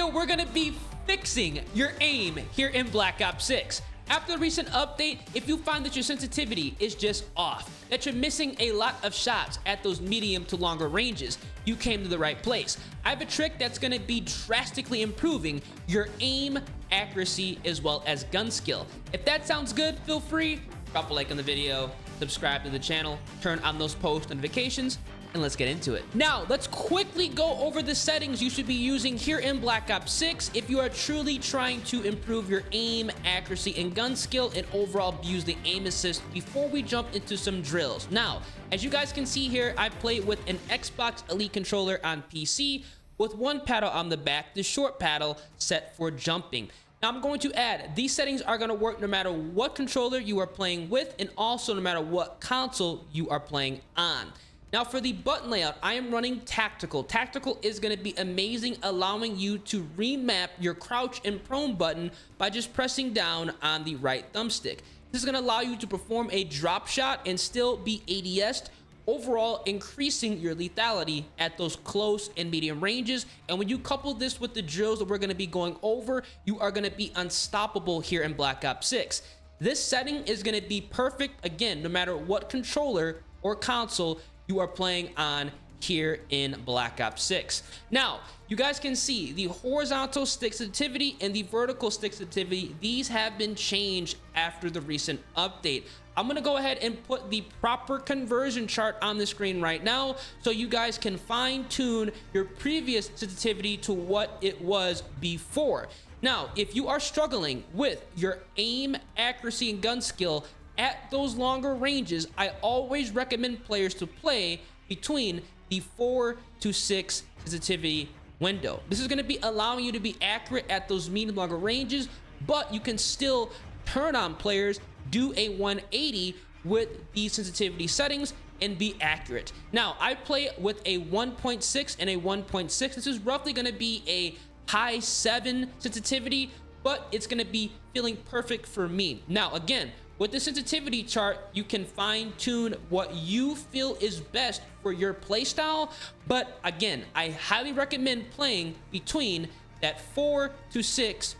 video, we're gonna be fixing your aim here in Black Ops 6. After the recent update, if you find that your sensitivity is just off, that you're missing a lot of shots at those medium to longer ranges, you came to the right place. I have a trick that's gonna be drastically improving your aim, accuracy, as well as gun skill. If that sounds good, feel free, drop a like on the video, subscribe to the channel, turn on those post notifications, and let's get into it. Now, let's quickly go over the settings you should be using here in Black Ops 6 if you are truly trying to improve your aim, accuracy, and gun skill, and overall use the aim assist before we jump into some drills. Now, as you guys can see here, I play with an Xbox Elite controller on PC with one paddle on the back, the short paddle set for jumping. Now, I'm going to add, these settings are going to work no matter what controller you are playing with, and also no matter what console you are playing on. Now, for the button layout, I am running Tactical. Tactical is going to be amazing, allowing you to remap your crouch and prone button by just pressing down on the right thumbstick. This is going to allow you to perform a drop shot and still be ADS'd, overall increasing your lethality at those close and medium ranges. And when you couple this with the drills that we're going to be going over, you are going to be unstoppable here in Black Ops 6. This setting is going to be perfect, again, no matter what controller or console you are playing on here in Black Ops 6. Now, you guys can see the horizontal stick sensitivity and the vertical stick sensitivity. These have been changed after the recent update. I'm gonna go ahead and put the proper conversion chart on the screen right now so you guys can fine tune your previous sensitivity to what it was before. Now, if you are struggling with your aim, accuracy, and gun skill at those longer ranges, I always recommend players to play between the 4 to 6 sensitivity window. This is going to be allowing you to be accurate at those medium longer ranges, but you can still turn on players, do a 180 with these sensitivity settings, and be accurate. Now, I play with a 1.6 and a 1.6. This is roughly going to be a high 7 sensitivity, but it's going to be feeling perfect for me. Now, again, with the sensitivity chart, you can fine tune what you feel is best for your playstyle. But again, I highly recommend playing between that 4 to 6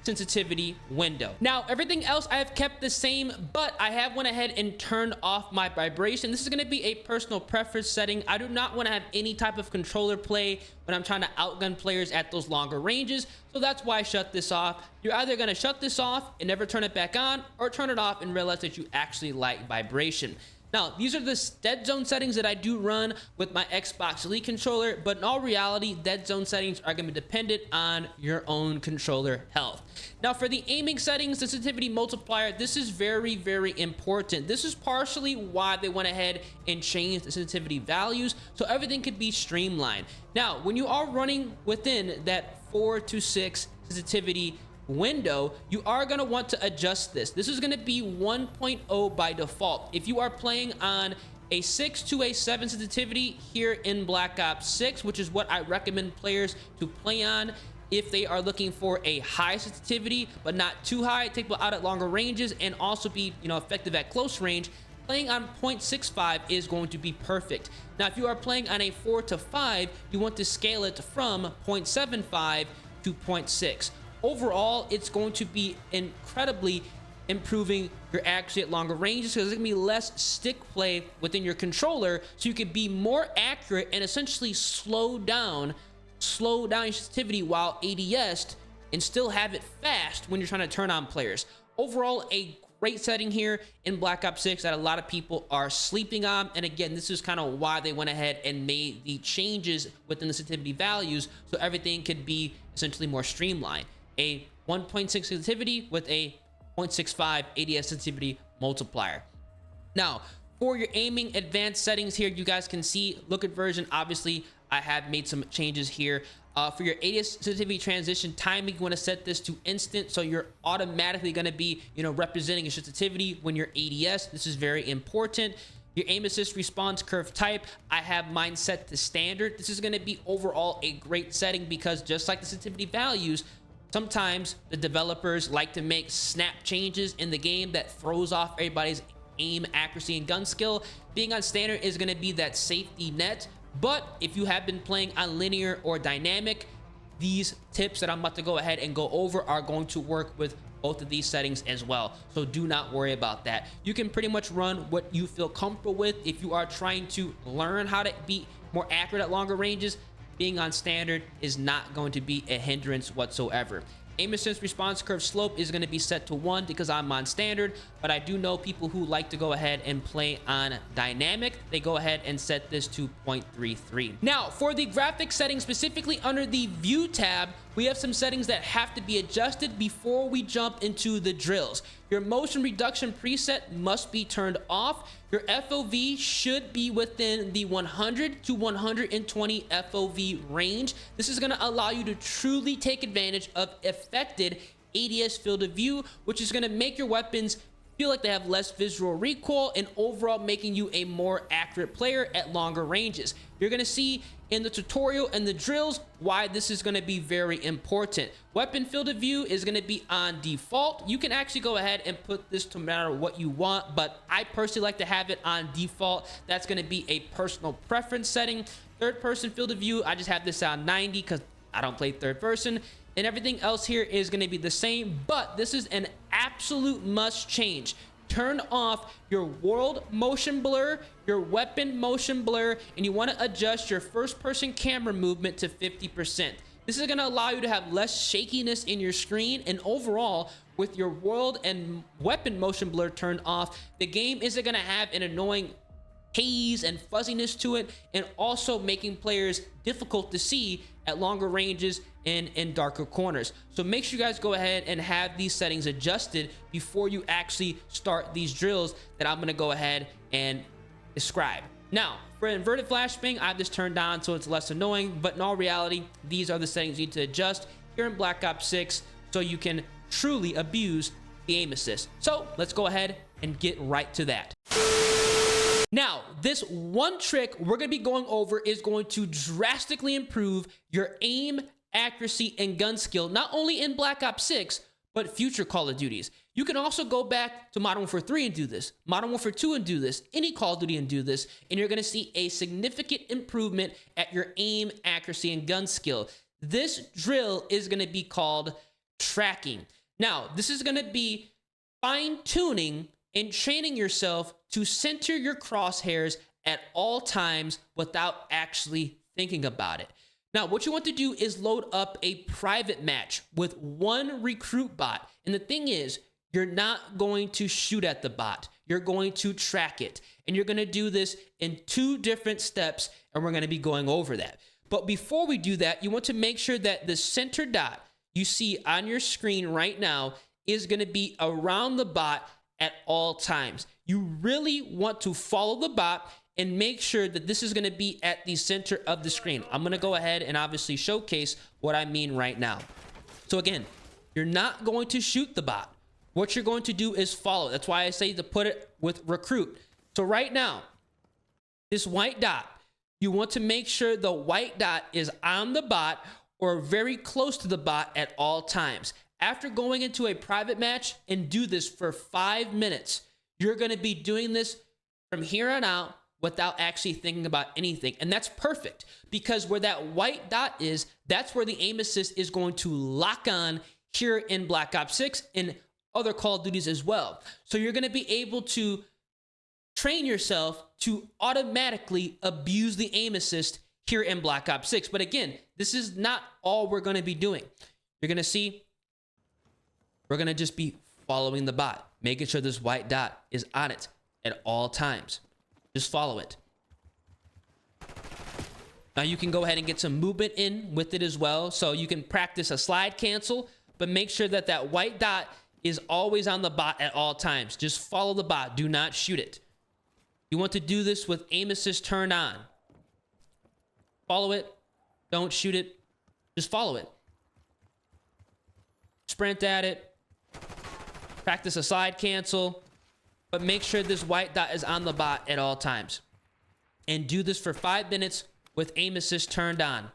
sensitivity window. Now, everything else I have kept the same, but I have went ahead and turned off my vibration. This is going to be a personal preference setting. I do not want to have any type of controller play when I'm trying to outgun players at those longer ranges. So that's why I shut this off. You're either going to shut this off and never turn it back on, or turn it off and realize that you actually like vibration. Now, these are the dead zone settings that I do run with my Xbox Elite controller, but in all reality, dead zone settings are going to be dependent on your own controller health. Now, for the aiming settings, the sensitivity multiplier, this is very, very important. This is partially why they went ahead and changed the sensitivity values so everything could be streamlined. Now, when you are running within that 4 to 6 sensitivity window, you are going to want to adjust this. This is going to be 1.0 by default. If you are playing on a 6 to a 7 sensitivity here in Black Ops 6, which is what I recommend players to play on if they are looking for a high sensitivity but not too high, take people out at longer ranges and also be, effective at close range, playing on 0.65 is going to be perfect. Now, if you are playing on a 4 to 5, you want to scale it from 0.75 to 0.6. Overall, it's going to be incredibly improving your accuracy at longer ranges because there's going to be less stick play within your controller, so you can be more accurate and essentially slow down your sensitivity while ADS'd and still have it fast when you're trying to turn on players. Overall, a great setting here in Black Ops 6 that a lot of people are sleeping on. And again, this is kind of why they went ahead and made the changes within the sensitivity values so everything could be essentially more streamlined. A 1.6 sensitivity with a 0.65 ADS sensitivity multiplier. Now, for your aiming advanced settings here, you guys can see, look at version. Obviously, I have made some changes here. For your ADS sensitivity transition timing, you want to set this to instant, so you're automatically going to be, representing your sensitivity when you're ADS. This is very important. Your aim assist response curve type, I have mine set to standard. This is going to be overall a great setting because just like the sensitivity values, sometimes the developers like to make snap changes in the game that throws off everybody's aim, accuracy, and gun skill. Being on standard is going to be that safety net. But if you have been playing on linear or dynamic, these tips that I'm about to go ahead and go over are going to work with both of these settings as well. So do not worry about that. You can pretty much run what you feel comfortable with. If you are trying to learn how to be more accurate at longer ranges, being on standard is not going to be a hindrance whatsoever. Aim assist response curve slope is going to be set to 1 because I'm on standard, but I do know people who like to go ahead and play on dynamic. They go ahead and set this to 0.33. Now, for the graphics settings, specifically under the view tab, we have some settings that have to be adjusted before we jump into the drills. Your motion reduction preset must be turned off. Your FOV should be within the 100 to 120 FOV range. This is going to allow you to truly take advantage of affected ADS field of view, which is going to make your weapons feel like they have less visual recoil and overall making you a more accurate player at longer ranges. You're going to see in the tutorial and the drills why this is going to be very important. Weapon field of view is going to be on default. You can actually go ahead and put this to matter what you want, but I personally like to have it on default. That's going to be a personal preference setting. Third person field of view, I just have this on 90 because I don't play third person. And everything else here is going to be the same, but this is an absolute must change. Turn off your world motion blur, your weapon motion blur, and you want to adjust your first person camera movement to 50%. This is going to allow you to have less shakiness in your screen, and overall, with your world and weapon motion blur turned off, the game isn't going to have an annoying haze and fuzziness to it, and also making players difficult to see at longer ranges and in darker corners. So make sure you guys go ahead and have these settings adjusted before you actually start these drills that I'm going to go ahead and describe. Now, for inverted flashbang, I have this turned on so it's less annoying, but in all reality, these are the settings you need to adjust here in Black Ops 6 so you can truly abuse the aim assist. So let's go ahead and get right to that. Now, this one trick we're going to be going over is going to drastically improve your aim, accuracy, and gun skill, not only in Black Ops 6, but future Call of Duties. You can also go back to Modern Warfare 3 and do this, Modern Warfare 2 and do this, any Call of Duty and do this, and you're going to see a significant improvement at your aim, accuracy, and gun skill. This drill is going to be called tracking. Now, this is going to be fine-tuning and training yourself to center your crosshairs at all times without actually thinking about it. Now, what you want to do is load up a private match with one recruit bot. And the thing is, you're not going to shoot at the bot. You're going to track it. And you're going to do this in 2 different steps, and we're going to be going over that. But before we do that, you want to make sure that the center dot you see on your screen right now is going to be around the bot at all times. You really want to follow the bot and make sure that this is going to be at the center of the screen. I'm going to go ahead and obviously showcase what I mean right now. So again, you're not going to shoot the bot. What you're going to do is follow. That's why I say to put it with recruit. So right now, this white dot, you want to make sure the white dot is on the bot or very close to the bot at all times. After going into a private match and do this for 5 minutes, you're going to be doing this from here on out without actually thinking about anything. And that's perfect because where that white dot is, that's where the aim assist is going to lock on here in Black Ops 6 and other Call of Duties as well. So you're going to be able to train yourself to automatically abuse the aim assist here in Black Ops 6. But again, this is not all we're going to be doing. You're going to see we're going to just be following the bot, making sure this white dot is on it at all times. Just follow it. Now you can go ahead and get some movement in with it as well. So you can practice a slide cancel, but make sure that that white dot is always on the bot at all times. Just follow the bot. Do not shoot it. You want to do this with aim assist turned on. Follow it. Don't shoot it. Just follow it. Sprint at it. Practice a slide cancel, but make sure this white dot is on the bot at all times. And do this for 5 minutes with aim assist turned on.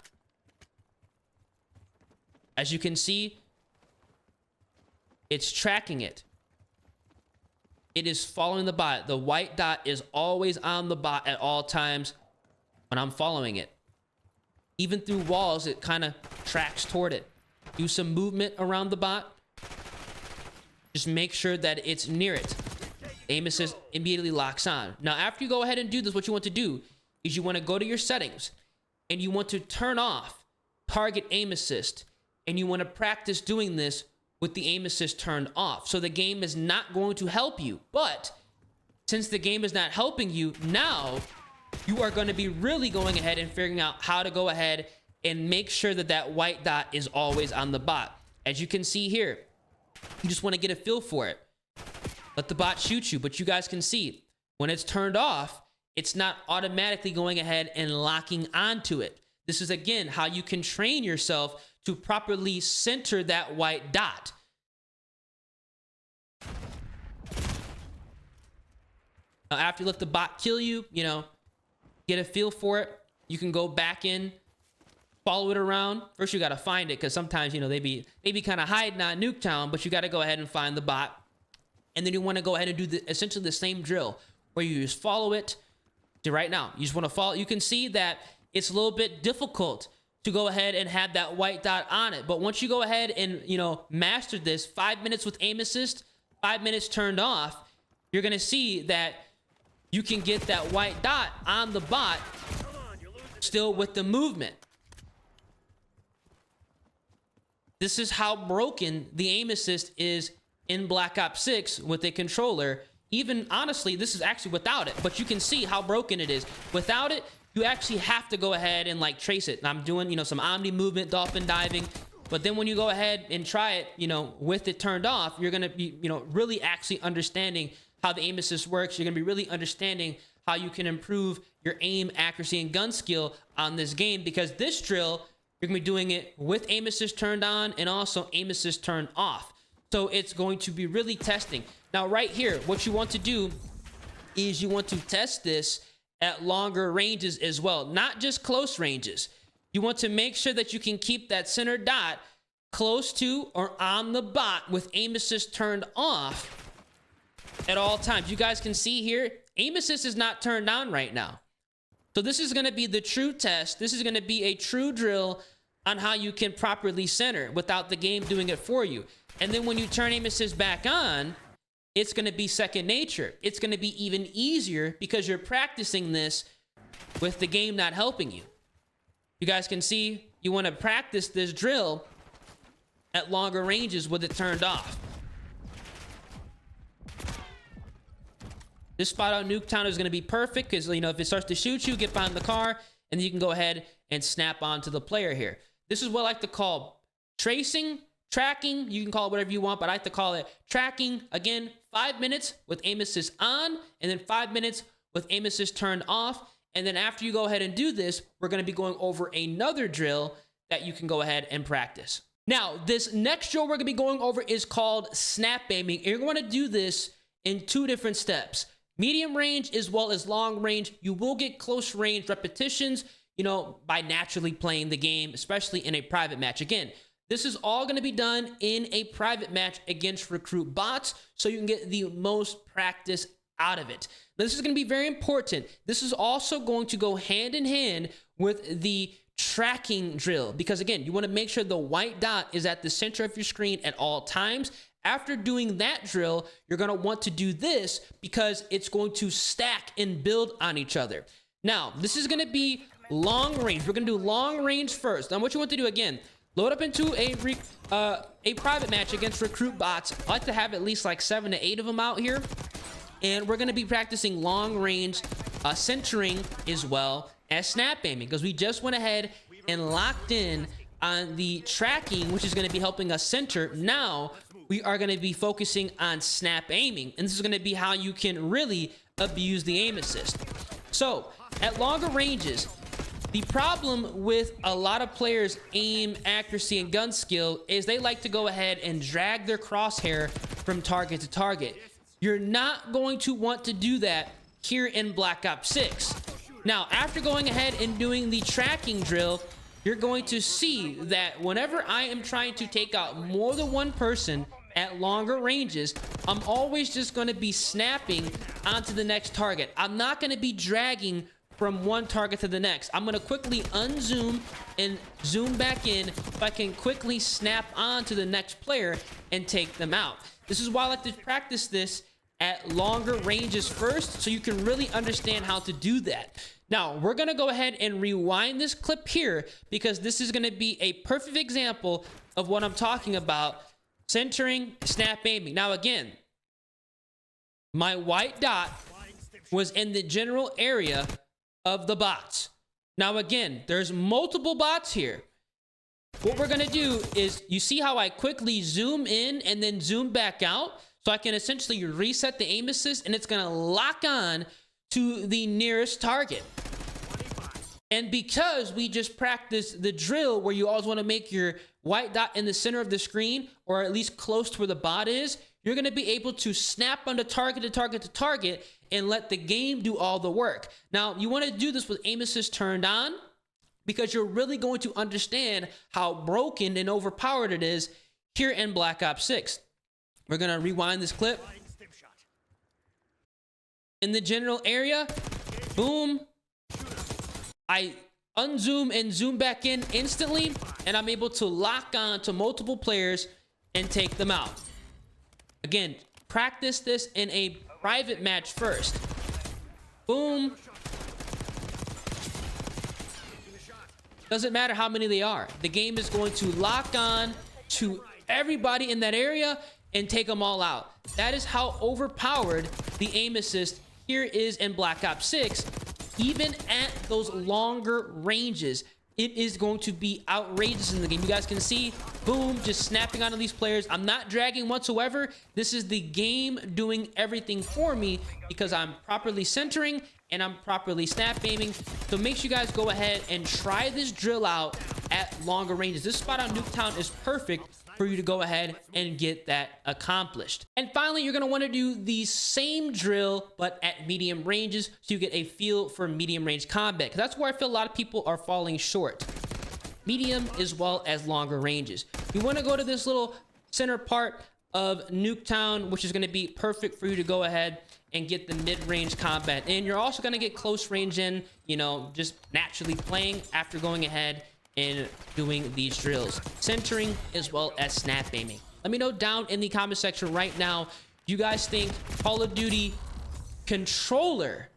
As you can see, it's tracking it. It is following the bot. The white dot is always on the bot at all times when I'm following it. even through walls, it kind of tracks toward it. Do some movement around the bot. Just make sure that it's near it. Aim assist immediately locks on. Now, after you go ahead and do this, what you want to do is you want to go to your settings and you want to turn off target aim assist. And you want to practice doing this with the aim assist turned off. So the game is not going to help you. But since the game is not helping you, now you are going to be really going ahead and figuring out how to go ahead and make sure that that white dot is always on the bot. As you can see here, you just want to get a feel for it. Let the bot shoot you, but you guys can see when it's turned off, it's not automatically going ahead and locking onto it. This is, again, how you can train yourself to properly center that white dot. Now, after you let the bot kill you, you know, get a feel for it, you can go back in, follow it around. First, you got to find it, because sometimes, you know, they be kind of hiding on Nuketown, but you got to go ahead and find the bot. And then you want to go ahead and do essentially the same drill where you just follow it to right now. You just want to follow. You can see that it's a little bit difficult to go ahead and have that white dot on it. But once you go ahead and, you know, master this, 5 minutes with aim assist, 5 minutes turned off, you're going to see that you can get that white dot on the bot still with the movement. This is how broken the aim assist is in Black Ops 6 with a controller. Even honestly, this is actually without it, but you can see how broken it is. Without it, you actually have to go ahead and like trace it. And I'm doing, you know, some omni movement, dolphin diving. But then when you go ahead and try it, you know, with it turned off, you're going to be, you know, really actually understanding how the aim assist works. You're going to be really understanding how you can improve your aim accuracy and gun skill on this game, because this drill, you're going to be doing it with aim assist turned on and also aim assist turned off. So it's going to be really testing. Now, right here, what you want to do is you want to test this at longer ranges as well, not just close ranges. You want to make sure that you can keep that center dot close to or on the bot with aim assist turned off at all times. You guys can see here, aim assist is not turned on right now. So this is going to be the true test. This is going to be a true drill on how you can properly center without the game doing it for you. And then when you turn aim assist back on, it's going to be second nature. It's going to be even easier because you're practicing this with the game not helping you. You guys can see you want to practice this drill at longer ranges with it turned off. This spot on Nuketown is going to be perfect because, you know, if it starts to shoot you, get behind the car, and then you can go ahead and snap onto the player here. This is what I like to call tracing, tracking. You can call it whatever you want, but I like to call it tracking. Again, 5 minutes with aim assist on, and then 5 minutes with aim assist turned off. And then after you go ahead and do this, we're going to be going over another drill that you can go ahead and practice. Now, this next drill we're going to be going over is called snap aiming. And you're going to do this in 2 different steps. Medium range as well as long range. You will get close range repetitions, you know, by naturally playing the game, especially in a private match. Again, this is all going to be done in a private match against recruit bots, so you can get the most practice out of it. Now, this is going to be very important. This is also going to go hand in hand with the tracking drill, because again, you want to make sure the white dot is at the center of your screen at all times. After doing that drill, you're going to want to do this because it's going to stack and build on each other. Now, this is going to be long range. We're going to do long range first. Now, what you want to do, again, load up into a private match against recruit bots. I like to have at least like 7 to 8 of them out here. And we're going to be practicing long range centering as well as snap aiming, because we just went ahead and locked in on the tracking, which is going to be helping us center. Now, we are going to be focusing on snap aiming, and this is going to be how you can really abuse the aim assist. So, at longer ranges, the problem with a lot of players' aim accuracy and gun skill is they like to go ahead and drag their crosshair from target to target. You're not going to want to do that here in Black Ops 6. Now, after going ahead and doing the tracking drill, you're going to see that whenever I am trying to take out more than one person at longer ranges, I'm always just going to be snapping onto the next target. I'm not going to be dragging from one target to the next. I'm gonna quickly unzoom and zoom back in if I can quickly snap on to the next player and take them out. This is why I like to practice this at longer ranges first, so you can really understand how to do that. Now, we're gonna go ahead and rewind this clip here because this is gonna be a perfect example of what I'm talking about, centering, snap aiming. Now, again, my white dot was in the general area of the bots. Now, again, there's multiple bots here. What we're gonna do is, you see how I quickly zoom in and then zoom back out? So I can essentially reset the aim assist and it's gonna lock on to the nearest target. And because we just practiced the drill where you always wanna make your white dot in the center of the screen, or at least close to where the bot is, you're gonna be able to snap onto target to target to target and let the game do all the work. Now, you wanna do this with aim assist turned on because you're really going to understand how broken and overpowered it is here in Black Ops 6. We're gonna rewind this clip. In the general area, boom. I unzoom and zoom back in instantly, and I'm able to lock on to multiple players and take them out. Again, practice this in a private match first. Boom. Doesn't matter how many they are. The game is going to lock on to everybody in that area and take them all out. That is how overpowered the aim assist here is in Black Ops 6. Even at those longer ranges, it is going to be outrageous in the game. You guys can see, boom, just snapping onto these players. I'm not dragging whatsoever. This is the game doing everything for me because I'm properly centering and I'm properly snap aiming. So make sure you guys go ahead and try this drill out at longer ranges. This spot on Nuketown is perfect for you to go ahead and get that accomplished. And finally, you're gonna wanna do the same drill, but at medium ranges, so you get a feel for medium range combat. Because that's where I feel a lot of people are falling short. Medium as well as longer ranges. You wanna go to this little center part of Nuketown, which is gonna be perfect for you to go ahead and get the mid-range combat. And you're also gonna get close range in, you know, just naturally playing after going ahead and doing these drills, centering as well as snap aiming. Let me know down in the comment section right now, do you guys think Call of Duty controller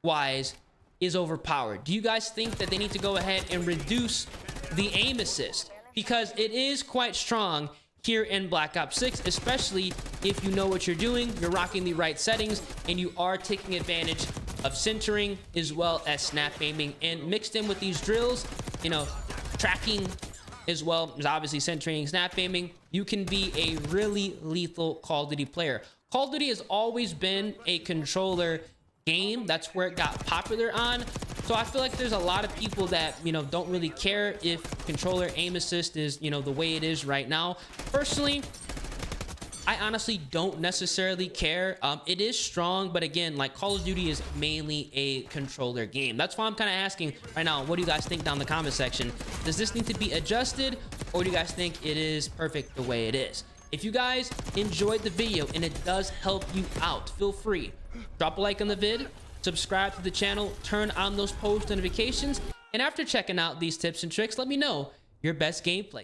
wise is overpowered? Do you guys think that they need to go ahead and reduce the aim assist? Because it is quite strong here in Black Ops 6, especially if you know what you're doing, you're rocking the right settings, and you are taking advantage of centering as well as snap aiming. And mixed in with these drills, you know, tracking as well as obviously centering, snap aiming, you can be a really lethal Call of Duty player. Call of Duty has always been a controller game. That's where it got popular on. So I feel like there's a lot of people that, you know, don't really care if controller aim assist is, you know, the way it is right now. Personally, I honestly don't necessarily care. It is strong, but again, like, Call of Duty is mainly a controller game. That's why I'm kind of asking right now, what do you guys think down in the comment section? Does this need to be adjusted, or do you guys think it is perfect the way it is? If you guys enjoyed the video and it does help you out, feel free, drop a like on the vid, subscribe to the channel, turn on those post notifications, and after checking out these tips and tricks, let me know your best gameplay.